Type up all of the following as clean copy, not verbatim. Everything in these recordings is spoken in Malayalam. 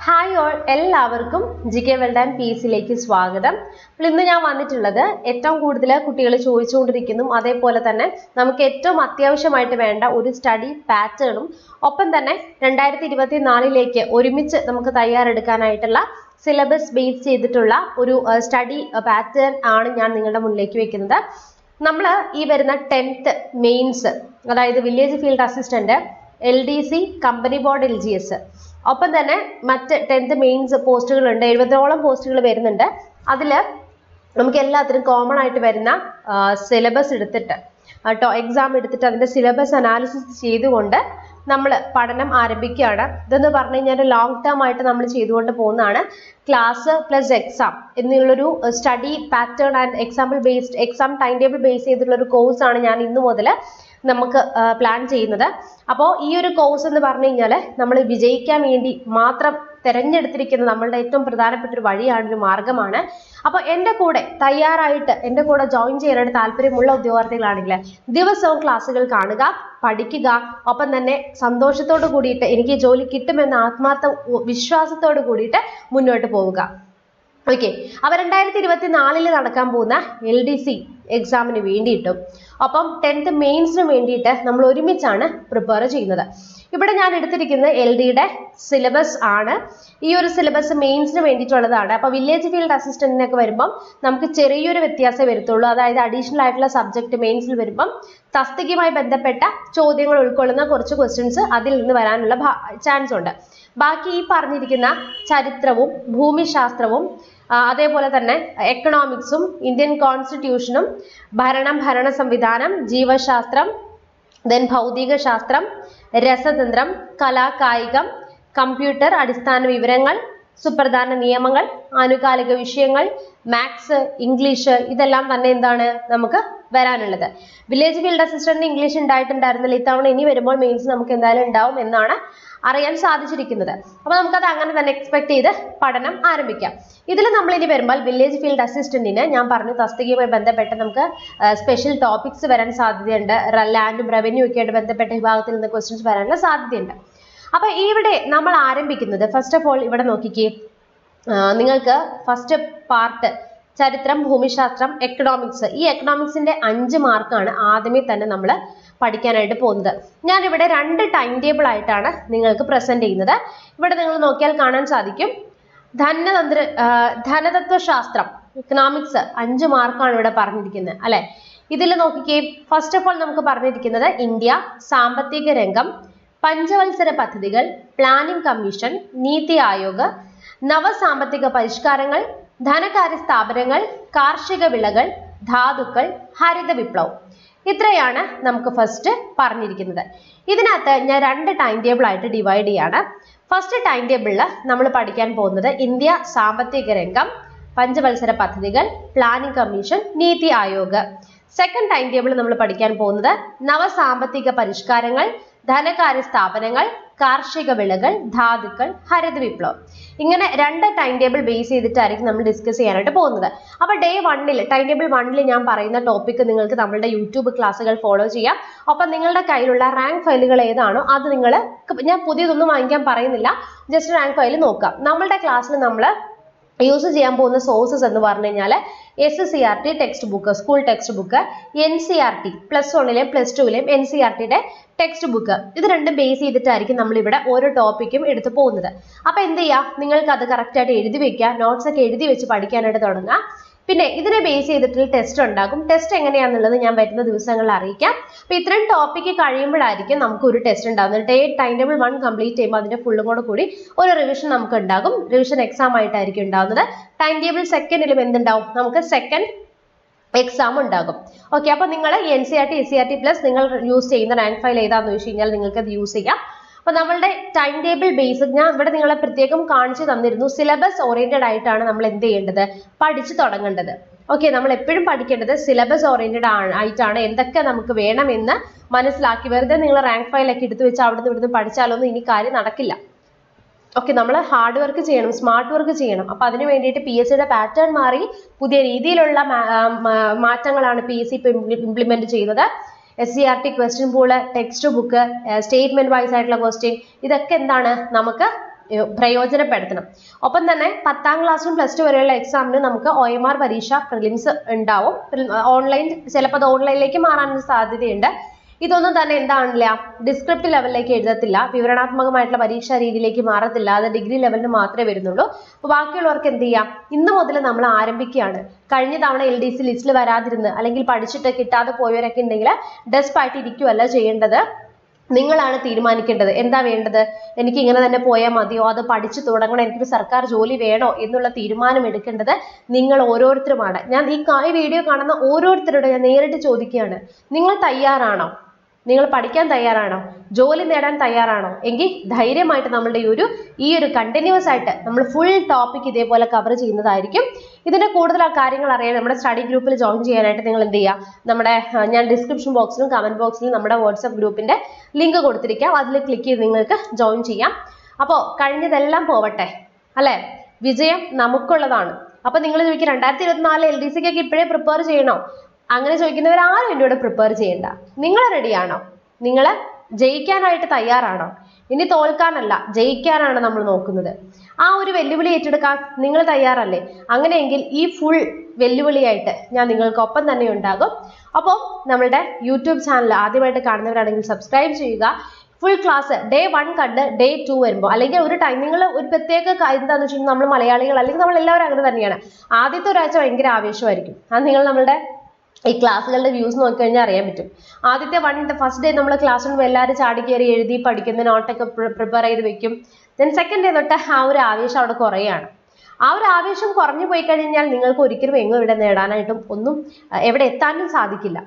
ഹായ് ഓൾ, എല്ലാവർക്കും GK World and Peace-ലേക്ക് സ്വാഗതം. അപ്പോൾ ഇന്ന് ഞാൻ വന്നിട്ടുള്ളത് ഏറ്റവും കൂടുതൽ കുട്ടികൾ ചോദിച്ചുകൊണ്ടിരിക്കുന്നു, അതേപോലെ തന്നെ നമുക്ക് ഏറ്റവും അത്യാവശ്യമായിട്ട് വേണ്ട ഒരു സ്റ്റഡി പാറ്റേണും ഒപ്പം തന്നെ 2024ലേക്ക് ഒരുമിച്ച് നമുക്ക് തയ്യാറെടുക്കാനായിട്ടുള്ള സിലബസ് ബേസ് ചെയ്തിട്ടുള്ള ഒരു സ്റ്റഡി പാറ്റേൺ ആണ് ഞാൻ നിങ്ങളുടെ മുന്നിലേക്ക് വെക്കുന്നത്. നമ്മൾ ഈ വരുന്ന 10th മെയിൻസ്, അതായത് village field assistant, LDC, company board LGS, ഒപ്പം തന്നെ മറ്റ് 10th മെയിൻസ് പോസ്റ്റുകളുണ്ട്. 70ഓളം പോസ്റ്റുകൾ വരുന്നുണ്ട്. അതിൽ നമുക്ക് എല്ലാത്തിനും കോമൺ ആയിട്ട് വരുന്ന സിലബസ് എടുത്തിട്ട് എക്സാം എടുത്തിട്ട് അതിൻ്റെ സിലബസ് അനാലിസിസ് ചെയ്തുകൊണ്ട് നമ്മൾ പഠനം ആരംഭിക്കുകയാണ്. ഇതെന്ന് പറഞ്ഞു കഴിഞ്ഞാൽ ലോങ് ടേം ആയിട്ട് നമ്മൾ ചെയ്തുകൊണ്ട് പോകുന്നതാണ്. ക്ലാസ് പ്ലസ് എക്സാം എന്നുള്ളൊരു study pattern and example based exam time table base ചെയ്തിട്ടുള്ള ഒരു കോഴ്സാണ് ഞാൻ ഇന്നു മുതൽ നമുക്ക് പ്ലാൻ ചെയ്യുന്നത്. അപ്പോൾ ഈ ഒരു കോഴ്സ് എന്ന് പറഞ്ഞു കഴിഞ്ഞാൽ നമ്മൾ വിജയിക്കാൻ വേണ്ടി മാത്രം തിരഞ്ഞെടുത്തിരിക്കുന്ന നമ്മളുടെ ഏറ്റവും പ്രധാനപ്പെട്ട ഒരു വഴിയാണ്, ഒരു മാർഗമാണ്. അപ്പോൾ എൻ്റെ കൂടെ തയ്യാറായിട്ട് എൻ്റെ കൂടെ ജോയിൻ ചെയ്യാനായിട്ട് താല്പര്യമുള്ള ഉദ്യോഗാർത്ഥികളാണെങ്കിൽ ദിവസവും ക്ലാസ്സുകൾ കാണുക, പഠിക്കുക, ഒപ്പം തന്നെ സന്തോഷത്തോട് കൂടിയിട്ട് എനിക്ക് ജോലി കിട്ടുമെന്ന ആത്മാർത്ഥ വിശ്വാസത്തോട് കൂടിയിട്ട് മുന്നോട്ട് പോവുക. ഓക്കെ, അപ്പോൾ 2024 നടക്കാൻ പോകുന്ന LDC എക്സാമിന് വേണ്ടിയിട്ടും ഒപ്പം 10th മെയിൻസിന് വേണ്ടിയിട്ട് നമ്മൾ ഒരുമിച്ചാണ് പ്രിപ്പയർ ചെയ്യുന്നത്. ഇവിടെ ഞാൻ എടുത്തിരിക്കുന്നത് LDയുടെ സിലബസ് ആണ്. ഈ ഒരു സിലബസ് മെയിൻസിന് വേണ്ടിയിട്ടുള്ളതാണ്. അപ്പോൾ വില്ലേജ് ഫീൽഡ് അസിസ്റ്റന്റിനൊക്കെ വരുമ്പം നമുക്ക് ചെറിയൊരു വ്യത്യാസം വരുത്തുള്ളൂ. അതായത് അഡീഷണൽ ആയിട്ടുള്ള സബ്ജക്ട് മെയിൻസിൽ വരുമ്പം തസ്തികയുമായി ബന്ധപ്പെട്ട ചോദ്യങ്ങൾ ഉൾക്കൊള്ളുന്ന കുറച്ച് ക്വസ്റ്റ്യൻസ് അതിൽ നിന്ന് വരാനുള്ള ചാൻസ് ഉണ്ട്. ബാക്കി ഈ പറഞ്ഞിരിക്കുന്ന ചരിത്രവും ഭൂമിശാസ്ത്രവും അതേപോലെ തന്നെ എക്കണോമിക്സും ഇന്ത്യൻ കോൺസ്റ്റിറ്റ്യൂഷനും ഭരണ സംവിധാനം, ജീവശാസ്ത്രം, ദെൻ ഭൗതിക ശാസ്ത്രം, രസതന്ത്രം, കലാകായികം, കമ്പ്യൂട്ടർ അടിസ്ഥാന വിവരങ്ങൾ, സുപ്രധാന നിയമങ്ങൾ, ആനുകാലിക വിഷയങ്ങൾ, മാത്സ്, ഇംഗ്ലീഷ്, ഇതെല്ലാം തന്നെ എന്താണ് നമുക്ക് വരാനുള്ളത്. വില്ലേജ് ഫീൽഡ് അസിസ്റ്റന്റ് ഇംഗ്ലീഷ് ഉണ്ടായിട്ടുണ്ടായിരുന്നില്ല. ഇത്തവണ ഇനി വരുമ്പോൾ മെയിൻസ് നമുക്ക് എന്തായാലും ഉണ്ടാവും എന്നാണ് അറിയാൻ സാധിച്ചിരിക്കുന്നത്. അപ്പോൾ നമുക്കത് അങ്ങനെ തന്നെ എക്സ്പെക്ട് ചെയ്ത് പഠനം ആരംഭിക്കാം. ഇതിൽ നമ്മൾ ഇനി വരുമ്പോൾ വില്ലേജ് ഫീൽഡ് അസിസ്റ്റന്റിന് ഞാൻ പറഞ്ഞു തസ്തികയുമായി ബന്ധപ്പെട്ട് നമുക്ക് സ്പെഷ്യൽ ടോപ്പിക്സ് വരാൻ സാധ്യതയുണ്ട്. ലാൻഡും റവന്യൂ ഒക്കെ ആയിട്ട് ബന്ധപ്പെട്ട വിഭാഗത്തിൽ നിന്ന് ക്വസ്റ്റ്യൻസ് വരാനുള്ള സാധ്യതയുണ്ട്. അപ്പോൾ ഇവിടെ നമ്മൾ ആരംഭിക്കുന്നത് ഫസ്റ്റ് ഓഫ് ഓൾ ഇവിടെ നോക്കിക്കേ, നിങ്ങൾക്ക് ഫസ്റ്റ് പാർട്ട് ചരിത്രം, ഭൂമിശാസ്ത്രം, എക്കണോമിക്സ്, ഈ എക്കണോമിക്സിന്റെ 5 മാർക്കാണ് ആദ്യമേ തന്നെ നമ്മൾ പഠിക്കാനായിട്ട് പോകുന്നത്. ഞാനിവിടെ 2 ടൈം ടേബിൾ ആയിട്ടാണ് നിങ്ങൾക്ക് പ്രസന്റ് ചെയ്യുന്നത്. ഇവിടെ നിങ്ങൾ നോക്കിയാൽ കാണാൻ സാധിക്കും, ധനതത്വശാസ്ത്രം എക്കണോമിക്സ് 5 മാർക്കാണ് ഇവിടെ പറഞ്ഞിരിക്കുന്നത് അല്ലെ. ഇതിൽ നോക്കിക്കേ, ഫസ്റ്റ് ഓഫ് ഓൾ നമുക്ക് പറഞ്ഞിരിക്കുന്നത് ഇന്ത്യ, സാമ്പത്തിക രംഗം, പഞ്ചവത്സര പദ്ധതികൾ, പ്ലാനിംഗ് കമ്മീഷൻ, നീതി ആയോഗ്, നവസാമ്പത്തിക പരിഷ്കാരങ്ങൾ, ധനകാര്യ സ്ഥാപനങ്ങൾ, കാർഷിക വിളകൾ, ധാതുക്കൾ, ഹരിത വിപ്ലവം. ഇത്രയാണ് നമുക്ക് ഫസ്റ്റ് പറഞ്ഞിരിക്കുന്നത്. ഇതിനകത്ത് ഞാൻ 2 ടൈം ടേബിൾ ആയിട്ട് ഡിവൈഡ് ചെയ്യാണ്. ഫസ്റ്റ് ടൈം ടേബിളിൽ നമ്മൾ പഠിക്കാൻ പോകുന്നത് ഇന്ത്യ, സാമ്പത്തിക രംഗം, പഞ്ചവത്സര പദ്ധതികൾ, planning commission, NITI Aayog. Second time table നമ്മൾ പഠിക്കാൻ പോകുന്നത് നവസാമ്പത്തിക പരിഷ്കാരങ്ങൾ, ധനകാര്യ സ്ഥാപനങ്ങൾ, കാർഷിക വിളകൾ, ധാതുക്കൾ, ഹരിത വിപ്ലവം. ഇങ്ങനെ 2 ടൈം ടേബിൾ ബേസ് ചെയ്തിട്ടായിരിക്കും നമ്മൾ ഡിസ്കസ് ചെയ്യാനായിട്ട് പോകുന്നത്. അപ്പോൾ ഡേ 1 ടൈം ടേബിൾ 1 ഞാൻ പറയുന്ന ടോപ്പിക്ക് നിങ്ങൾക്ക് നമ്മളുടെ യൂട്യൂബ് ക്ലാസ്സുകൾ ഫോളോ ചെയ്യാം. ഒപ്പം നിങ്ങളുടെ കയ്യിലുള്ള റാങ്ക് ഫയലുകൾ ഏതാണോ അത് നിങ്ങൾ, ഞാൻ പുതിയതൊന്നും വാങ്ങിക്കാൻ പറയുന്നില്ല, ജസ്റ്റ് റാങ്ക് ഫയൽ നോക്കാം. നമ്മളുടെ ക്ലാസ്സിൽ നമ്മൾ യൂസ് ചെയ്യാൻ പോകുന്ന സോഴ്സസ് എന്ന് പറഞ്ഞു കഴിഞ്ഞാൽ SCRT text book, school text book, NCRT +1ലെയും +2ലെയും NCRTയുടെ ടെക്സ്റ്റ് ബുക്ക്, ഇത് രണ്ടും ബേസ് ചെയ്തിട്ടായിരിക്കും നമ്മൾ ഇവിടെ ഓരോ ടോപ്പിക്കും എടുത്തു പോകുന്നത്. അപ്പോൾ എന്ത് ചെയ്യുക, നിങ്ങൾക്ക് അത് കറക്റ്റായിട്ട് എഴുതി വെക്കുക, നോട്ട്സ് ഒക്കെ എഴുതി വെച്ച് പഠിക്കാനായിട്ട് തുടങ്ങുക. പിന്നെ ഇതിനെ ബേസ് ചെയ്തിട്ടുള്ള ടെസ്റ്റ് ഉണ്ടാകും. ടെസ്റ്റ് എങ്ങനെയാണെന്നുള്ളത് ഞാൻ വരുന്ന ദിവസങ്ങളിൽ അറിയിക്കാം. അപ്പോൾ ഇത്രയും ടോപ്പിക്ക് കഴിയുമ്പോഴായിരിക്കും നമുക്ക് ഒരു ടെസ്റ്റ് ഉണ്ടാകുന്നത്. ഡേ ടൈം ടേബിൾ 1 കംപ്ലീറ്റ് ചെയ്യുമ്പോൾ അതിന്റെ ഫുള്ളും കൂടി ഒരു റിവിഷൻ നമുക്ക് ഉണ്ടാകും. റിവിഷൻ എക്സാം ആയിട്ടായിരിക്കും ഉണ്ടാകുന്നത്. ടൈം ടേബിൾ സെക്കൻഡിലും എന്തുണ്ടാവും, നമുക്ക് സെക്കൻഡ് എക്സാം ഉണ്ടാകും. ഓക്കെ, അപ്പോൾ നിങ്ങൾ NCRT SCRT പ്ലസ് നിങ്ങൾ യൂസ് ചെയ്യുന്ന റാങ്ക് ഫയൽ ഏതാണെന്ന് ചോദിച്ചു കഴിഞ്ഞാൽ നിങ്ങൾക്ക് അത് യൂസ് ചെയ്യാം. അപ്പോൾ നമ്മളുടെ ടൈം ടേബിൾ ബേസ് ഞാൻ ഇവിടെ നിങ്ങളെ പ്രത്യേകം കാണിച്ചു തന്നിരുന്നു. സിലബസ് ഓറിയന്റഡ് ആയിട്ടാണ് നമ്മൾ എന്ത് ചെയ്യേണ്ടത്, പഠിച്ചു തുടങ്ങേണ്ടത്. ഓക്കെ, നമ്മൾ എപ്പോഴും പഠിക്കേണ്ടത് സിലബസ് ഓറിയന്റഡ് ആയിട്ടാണ്. എന്തൊക്കെ നമുക്ക് വേണമെന്ന് മനസ്സിലാക്കി, വെറുതെ നിങ്ങൾ റാങ്ക് ഫയലൊക്കെ എടുത്തു വെച്ച് അവിടുന്ന് ഇവിടുന്ന് പഠിച്ചാലൊന്നും ഇനി കാര്യം നടക്കില്ല. ഓക്കെ, നമ്മൾ ഹാർഡ് വർക്ക് ചെയ്യണം, സ്മാർട്ട് വർക്ക് ചെയ്യണം. അപ്പോൾ അതിന് വേണ്ടിയിട്ട് PSCയുടെ പാറ്റേൺ മാറി പുതിയ രീതിയിലുള്ള മാറ്റങ്ങളാണ് PSC ഇംപ്ലിമെന്റ് ചെയ്യുന്നത്. SCRT question pool, textbook, statement wise ആയിട്ടുള്ള ക്വസ്റ്റ്യൻ, ഇതൊക്കെ എന്താണ് നമുക്ക് പ്രയോജനപ്പെടുത്തണം. ഒപ്പം തന്നെ 10ാം ക്ലാസ്സിലും പ്ലസ് ടു വരെയുള്ള എക്സാമിന് നമുക്ക് OMR പരീക്ഷ പ്രിലിംസ് ഉണ്ടാവും. ഓൺലൈൻ ചിലപ്പോൾ അത് ഓൺലൈനിലേക്ക് മാറാനുള്ള സാധ്യതയുണ്ട്. ഇതൊന്നും തന്നെ എന്താണില്ല, ഡിസ്ക്രിപ്റ്റ് ലെവലിലേക്ക് എഴുതത്തില്ല, വിവരണാത്മകമായിട്ടുള്ള പരീക്ഷാ രീതിയിലേക്ക് മാറത്തില്ല. അത് ഡിഗ്രി ലെവലിന് മാത്രമേ വരുന്നുള്ളൂ. അപ്പോൾ ബാക്കിയുള്ളവർക്ക് എന്ത് ചെയ്യാം, ഇന്ന് മുതൽ നമ്മൾ ആരംഭിക്കുകയാണ്. കഴിഞ്ഞ തവണ LDC ലിസ്റ്റിൽ വരാതിരുന്ന് അല്ലെങ്കിൽ പഠിച്ചിട്ട് കിട്ടാതെ പോയവരൊക്കെ ഉണ്ടെങ്കിൽ ഡെസ്പ് ആയിട്ട് ഇരിക്കുകയല്ല ചെയ്യേണ്ടത്. നിങ്ങളാണ് തീരുമാനിക്കേണ്ടത്. എന്താ വേണ്ടത്, എനിക്ക് ഇങ്ങനെ തന്നെ പോയാൽ മതിയോ, അത് പഠിച്ചു തുടങ്ങണം, എനിക്കൊരു സർക്കാർ ജോലി വേണോ എന്നുള്ള തീരുമാനം എടുക്കേണ്ടത് നിങ്ങൾ ഓരോരുത്തരുമാണ്. ഞാൻ ഈ വീഡിയോ കാണുന്ന ഓരോരുത്തരോട് ഞാൻ നേരിട്ട് ചോദിക്കുകയാണ്, നിങ്ങൾ തയ്യാറാണോ? നിങ്ങൾ പഠിക്കാൻ തയ്യാറാണോ? ജോലി നേടാൻ തയ്യാറാണോ? എങ്കിൽ ധൈര്യമായിട്ട് നമ്മളുടെ ഈ ഒരു കണ്ടിന്യൂസ് ആയിട്ട് നമ്മൾ ഫുൾ ടോപ്പിക് ഇതേപോലെ കവർ ചെയ്യുന്നതായിരിക്കും. ഇതിന്റെ കൂടുതൽ കാര്യങ്ങൾ അറിയാൻ നമ്മുടെ സ്റ്റഡി ഗ്രൂപ്പിൽ ജോയിൻ ചെയ്യാനായിട്ട് നിങ്ങൾ എന്ത് ചെയ്യുക, ഞാൻ ഡിസ്ക്രിപ്ഷൻ ബോക്സിലും കമന്റ് ബോക്സിലും നമ്മുടെ വാട്സ്ആപ്പ് ഗ്രൂപ്പിന്റെ ലിങ്ക് കൊടുത്തിരിക്കാം. അതിൽ ക്ലിക്ക് ചെയ്ത് നിങ്ങൾക്ക് ജോയിൻ ചെയ്യാം. അപ്പോൾ കഴിഞ്ഞതെല്ലാം പോവട്ടെ അല്ലെ, വിജയം നമുക്കുള്ളതാണ്. അപ്പൊ നിങ്ങൾ ചോദിക്കും 2024 LDCക്കൊക്കെ ഇപ്പോഴേ പ്രിപ്പയർ ചെയ്യണോ? അങ്ങനെ ചോദിക്കുന്നവരാരും എൻ്റെ കൂടെ പ്രിപ്പയർ ചെയ്യണ്ട. നിങ്ങൾ റെഡിയാണോ? നിങ്ങൾ ജയിക്കാനായിട്ട് തയ്യാറാണോ? ഇനി തോൽക്കാനല്ല, ജയിക്കാനാണ് നമ്മൾ നോക്കുന്നത്. ആ ഒരു വെല്ലുവിളി ഏറ്റെടുക്കാൻ നിങ്ങൾ തയ്യാറല്ലേ? അങ്ങനെയെങ്കിൽ ഈ ഫുൾ വെല്ലുവിളിയായിട്ട് ഞാൻ നിങ്ങൾക്കൊപ്പം തന്നെ ഉണ്ടാകും. അപ്പോൾ നമ്മളുടെ യൂട്യൂബ് ചാനൽ ആദ്യമായിട്ട് കാണുന്നവരാണെങ്കിൽ സബ്സ്ക്രൈബ് ചെയ്യുക. ഫുൾ ക്ലാസ് ഡേ 1 കണ്ട് ഡേ 2 വരുമ്പോൾ, അല്ലെങ്കിൽ ഒരു ടൈമിങ്ങൾ ഒരു പ്രത്യേക എന്താണെന്ന് വെച്ചാൽ നമ്മൾ മലയാളികൾ അല്ലെങ്കിൽ നമ്മൾ എല്ലാവരും അങ്ങനെ തന്നെയാണ്. ആദ്യത്തെ ഒരാഴ്ച ഭയങ്കര ആവേശമായിരിക്കും. അത് നിങ്ങൾ നമ്മളുടെ ഈ ക്ലാസ്സുകളുടെ വ്യൂസ് നോക്കിക്കഴിഞ്ഞാൽ അറിയാൻ പറ്റും. ആദ്യത്തെ ഫസ്റ്റ് ഡേ നമ്മൾ ക്ലാസ് റൂമിൽ എല്ലാവരും ചാടി കയറി എഴുതി പഠിക്കുന്ന നോട്ടൊക്കെ പ്രിപ്പയർ ചെയ്ത് വെക്കും. ദെൻ സെക്കൻഡ് ഡേ തൊട്ട് ആ ഒരു ആവേശം അവിടെ കുറയാണ്. ആ ഒരു ആവേശം കുറഞ്ഞു പോയി കഴിഞ്ഞാൽ നിങ്ങൾക്ക് ഒരിക്കലും എങ്ങും ഇവിടെ നേടാനായിട്ടും ഒന്നും എവിടെ എത്താനും സാധിക്കില്ല.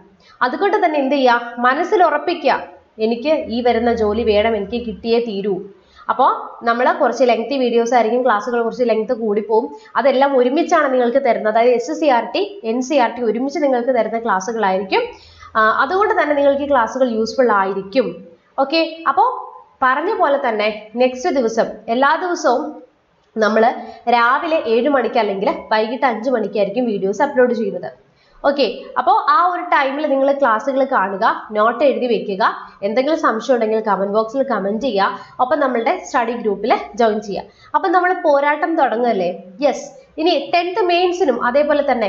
അതുകൊണ്ട് തന്നെ എന്ത് ചെയ്യുക, മനസ്സിൽ ഉറപ്പിക്കുക, എനിക്ക് ഈ വരുന്ന ജോലി വേണം, എനിക്ക് കിട്ടിയേ തീരൂ. അപ്പോൾ നമ്മൾ കുറച്ച് ലെങ്തി വീഡിയോസ് ആയിരിക്കും, ക്ലാസ്സുകൾ കുറച്ച് ലെങ്ത് കൂടിപ്പോവും. അതെല്ലാം ഒരുമിച്ചാണ് നിങ്ങൾക്ക് തരുന്നത്. അതായത് SCRT NCRT ഒരുമിച്ച് നിങ്ങൾക്ക് തരുന്ന ക്ലാസ്സുകളായിരിക്കും. അതുകൊണ്ട് തന്നെ നിങ്ങൾക്ക് ഈ ക്ലാസ്സുകൾ യൂസ്ഫുൾ ആയിരിക്കും. ഓക്കെ, അപ്പോൾ പറഞ്ഞ പോലെ തന്നെ നെക്സ്റ്റ് ദിവസം എല്ലാ ദിവസവും നമ്മൾ രാവിലെ 7 മണിക്ക് അല്ലെങ്കിൽ വൈകിട്ട് 5 മണിക്കായിരിക്കും വീഡിയോസ് അപ്ലോഡ് ചെയ്യുന്നത്. ഓക്കെ, അപ്പോൾ ആ ഒരു ടൈമിൽ നിങ്ങൾ ക്ലാസ്സുകൾ കാണുക, നോട്ട് എഴുതി വെക്കുക. എന്തെങ്കിലും സംശയം ഉണ്ടെങ്കിൽ കമന്റ് ബോക്സിൽ കമന്റ് ചെയ്യുക. ഒപ്പം നമ്മളുടെ സ്റ്റഡി ഗ്രൂപ്പിൽ ജോയിൻ ചെയ്യുക. അപ്പം നമ്മൾ പോരാട്ടം തുടങ്ങുകയല്ലേ. യെസ്, ഇനി 10th മെയിൻസിനും അതേപോലെ തന്നെ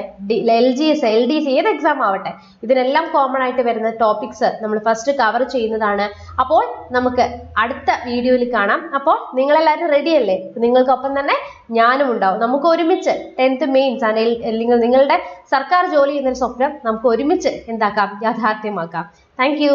LGS LDC ഏത് എക്സാം ആവട്ടെ, ഇതിനെല്ലാം കോമൺ ആയിട്ട് വരുന്ന ടോപ്പിക്സ് നമ്മൾ ഫസ്റ്റ് കവർ ചെയ്യുന്നതാണ്. അപ്പോൾ നമുക്ക് അടുത്ത വീഡിയോയിൽ കാണാം. അപ്പോൾ നിങ്ങളെല്ലാവരും റെഡി അല്ലേ? നിങ്ങൾക്കൊപ്പം തന്നെ ഞാനും ഉണ്ടാവും. നമുക്ക് ഒരുമിച്ച് 10th മെയിൻസ് അല്ലെങ്കിൽ നിങ്ങളുടെ സർക്കാർ ജോലി എന്നൊരു സ്വപ്നം നമുക്ക് ഒരുമിച്ച് എന്താക്കാം, യാഥാർത്ഥ്യമാക്കാം. Thank you.